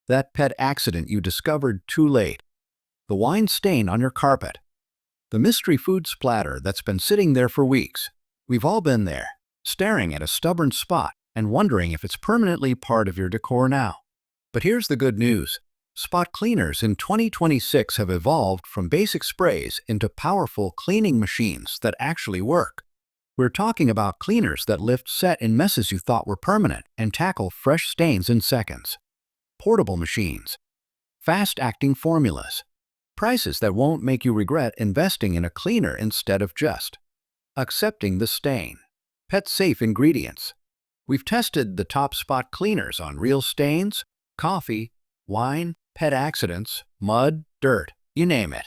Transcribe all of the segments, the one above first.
That pet accident you discovered too late. The wine stain on your carpet. The mystery food splatter that's been sitting there for weeks. We've all been there, staring at a stubborn spot and wondering if it's permanently part of your decor now. But here's the good news. Spot cleaners in 2026 have evolved from basic sprays into powerful cleaning machines that actually work. We're talking about cleaners that lift set in messes you thought were permanent and tackle fresh stains in seconds. Portable machines. Fast-acting formulas. Prices that won't make you regret investing in a cleaner instead of just accepting the stain. Pet-safe ingredients. We've tested the top spot cleaners on real stains, coffee, wine, pet accidents, mud, dirt, you name it.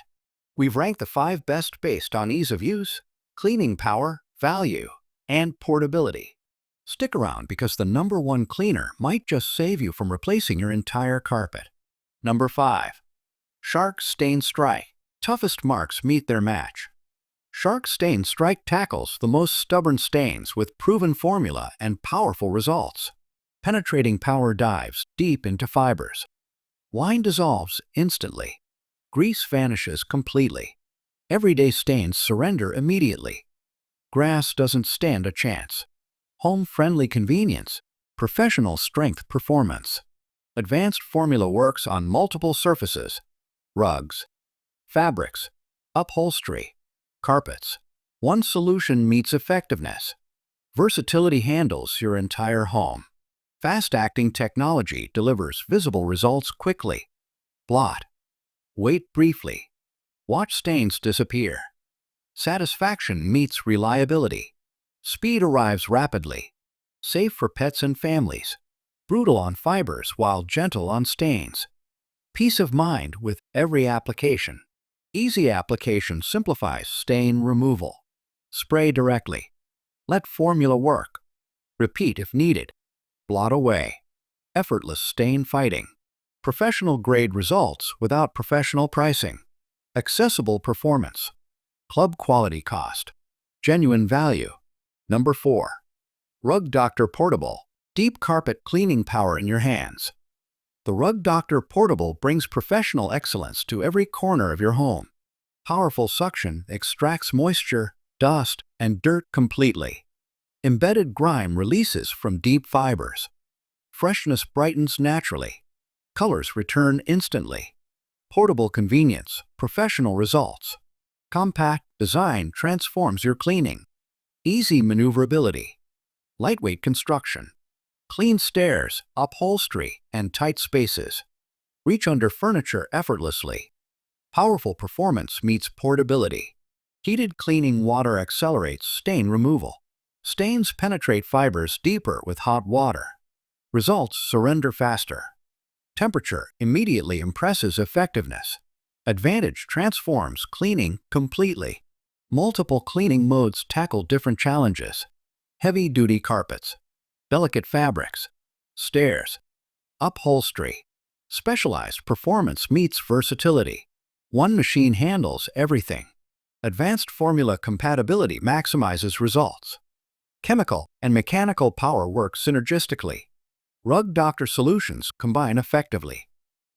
We've ranked the 5 best based on ease of use, cleaning power, value, and portability. Stick around because the #1 cleaner might just save you from replacing your entire carpet. Number 5. Kärcher StainStriker. Toughest marks meet their match. Kärcher StainStriker tackles the most stubborn stains with proven formula and powerful results. Penetrating power dives deep into fibers. Wine dissolves instantly. Grease vanishes completely. Everyday stains surrender immediately. Grass doesn't stand a chance. Home-friendly convenience. Professional strength performance. Advanced formula works on multiple surfaces. Rugs, fabrics, upholstery, carpets. One solution meets effectiveness. Versatility handles your entire home. Fast-acting technology delivers visible results quickly. Blot. Wait briefly. Watch stains disappear. Satisfaction meets reliability. Speed arrives rapidly. Safe for pets and families. Brutal on fibers while gentle on stains. Peace of mind with every application. Easy application simplifies stain removal. Spray directly. Let formula work. Repeat if needed. Blot away. Effortless stain fighting. Professional-grade results without professional pricing. Accessible performance. Club quality cost. Genuine value. Number 4. Rug Doctor Portable. Deep carpet cleaning power in your hands. The Rug Doctor Portable brings professional excellence to every corner of your home. Powerful suction extracts moisture, dust, and dirt completely. Embedded grime releases from deep fibers. Freshness brightens naturally. Colors return instantly. Portable convenience, professional results. Compact design transforms your cleaning. Easy maneuverability. Lightweight construction. Clean stairs, upholstery, and tight spaces. Reach under furniture effortlessly. Powerful performance meets portability. Heated cleaning water accelerates stain removal. Stains penetrate fibers deeper with hot water. Results surrender faster. Temperature immediately impresses effectiveness. Advantage transforms cleaning completely. Multiple cleaning modes tackle different challenges. Heavy-duty carpets. Delicate fabrics. Stairs. Upholstery. Specialized performance meets versatility. One machine handles everything. Advanced formula compatibility maximizes results. Chemical and mechanical power work synergistically. Rug Doctor solutions combine effectively.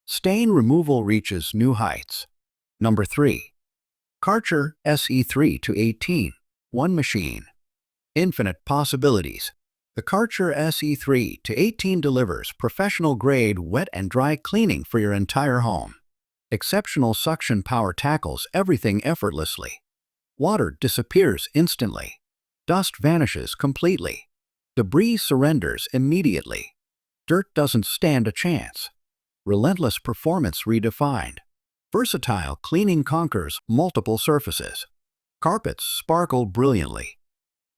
Stain removal reaches new heights. Number 3. Kärcher SE3-18. One machine. Infinite possibilities. The Kärcher SE3-18 delivers professional-grade wet and dry cleaning for your entire home. Exceptional suction power tackles everything effortlessly. Water disappears instantly. Dust vanishes completely. Debris surrenders immediately. Dirt doesn't stand a chance. Relentless performance redefined. Versatile cleaning conquers multiple surfaces. Carpets sparkle brilliantly.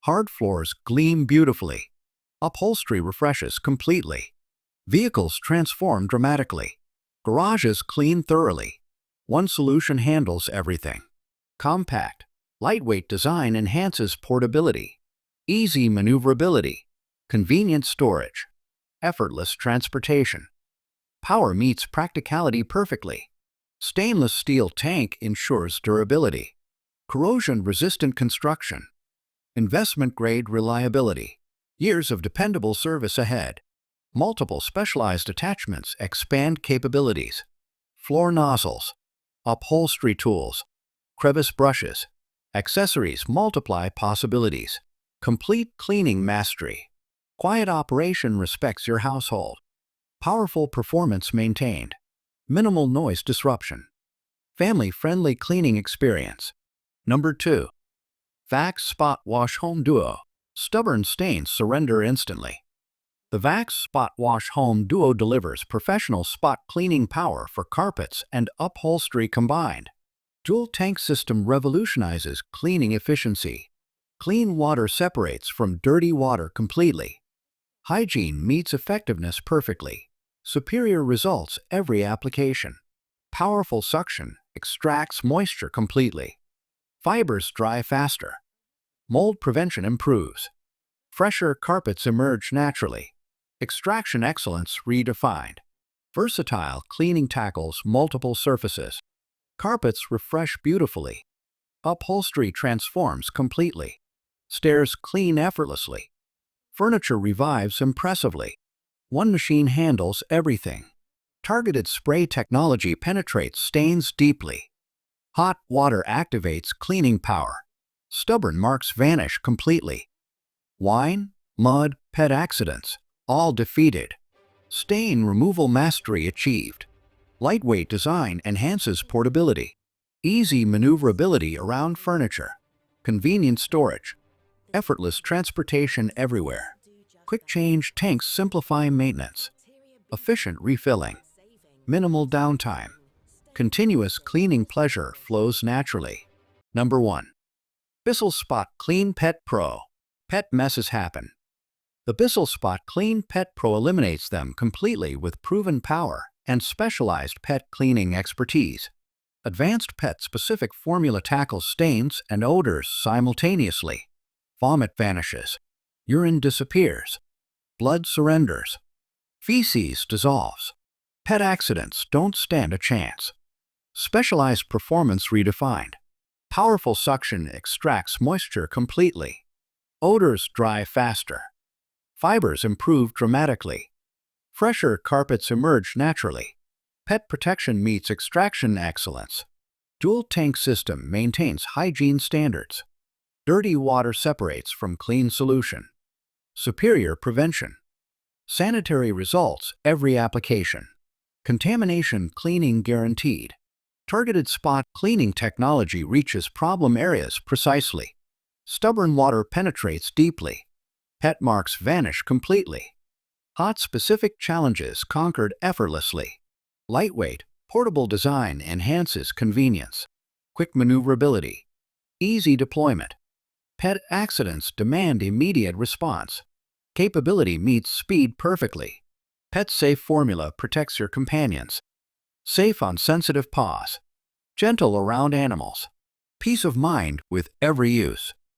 Hard floors gleam beautifully. Upholstery refreshes completely. Vehicles transform dramatically. Garages clean thoroughly. One solution handles everything. Compact, lightweight design enhances portability. Easy maneuverability. Convenient storage. Effortless transportation. Power meets practicality perfectly. Stainless steel tank ensures durability. Corrosion-resistant construction. Investment-grade reliability. Years of dependable service ahead. Multiple specialized attachments expand capabilities. Floor nozzles, upholstery tools, crevice brushes, accessories multiply possibilities. Complete cleaning mastery. Quiet operation respects your household. Powerful performance maintained. Minimal noise disruption. Family-friendly cleaning experience. Number 2. Vax SpotWash Home Duo. Stubborn stains surrender instantly. The Vax SpotWash Home Duo delivers professional spot cleaning power for carpets and upholstery combined. Dual tank system revolutionizes cleaning efficiency. Clean water separates from dirty water completely. Hygiene meets effectiveness perfectly. Superior results every application. Powerful suction extracts moisture completely. Fibers dry faster. Mold prevention improves. Fresher carpets emerge naturally. Extraction excellence redefined. Versatile cleaning tackles multiple surfaces. Carpets refresh beautifully. Upholstery transforms completely. Stairs clean effortlessly. Furniture revives impressively. One machine handles everything. Targeted spray technology penetrates stains deeply. Hot water activates cleaning power. Stubborn marks vanish completely. Wine, mud, pet accidents, all defeated. Stain removal mastery achieved. Lightweight design enhances portability. Easy maneuverability around furniture. Convenient storage. Effortless transportation everywhere. Quick change tanks simplify maintenance. Efficient refilling. Minimal downtime. Continuous cleaning pleasure flows naturally. Number 1. Bissell SpotClean Pet Pro. Pet messes happen. The Bissell SpotClean Pet Pro eliminates them completely with proven power and specialized pet cleaning expertise. Advanced pet-specific formula tackles stains and odors simultaneously. Vomit vanishes. Urine disappears. Blood surrenders. Feces dissolves. Pet accidents don't stand a chance. Specialized performance redefined. Powerful suction extracts moisture completely. Odors dry faster. Fibers improve dramatically. Fresher carpets emerge naturally. Pet protection meets extraction excellence. Dual tank system maintains hygiene standards. Dirty water separates from clean solution. Superior prevention. Sanitary results every application. Contamination cleaning guaranteed. Targeted spot cleaning technology reaches problem areas precisely. Stubborn water penetrates deeply. Pet marks vanish completely. Hot specific challenges conquered effortlessly. Lightweight, portable design enhances convenience. Quick maneuverability. Easy deployment. Pet accidents demand immediate response. Capability meets speed perfectly. Pet-safe formula protects your companions. Safe on sensitive paws. Gentle around animals. Peace of mind with every use.